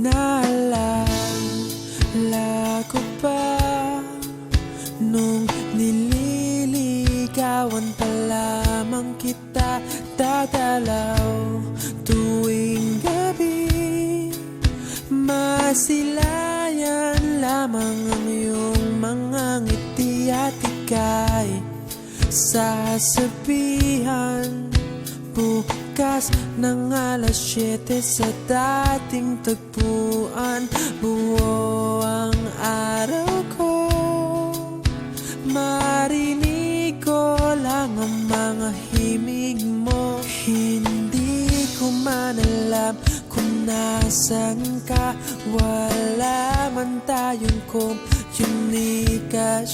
Naalala ko pa nung nililigawan pa lamang kita, dadalaw tuwing gabi. Masilayan lamang ang iyong mga ngiti at ika'y sasabihan bukas ng alas 7 sa dating tagpuan. Buo ang araw ko, marinig ko lang ang mga himig mo. Hindi ko man alam kung nasan ka, wala man tayong komunikasyon.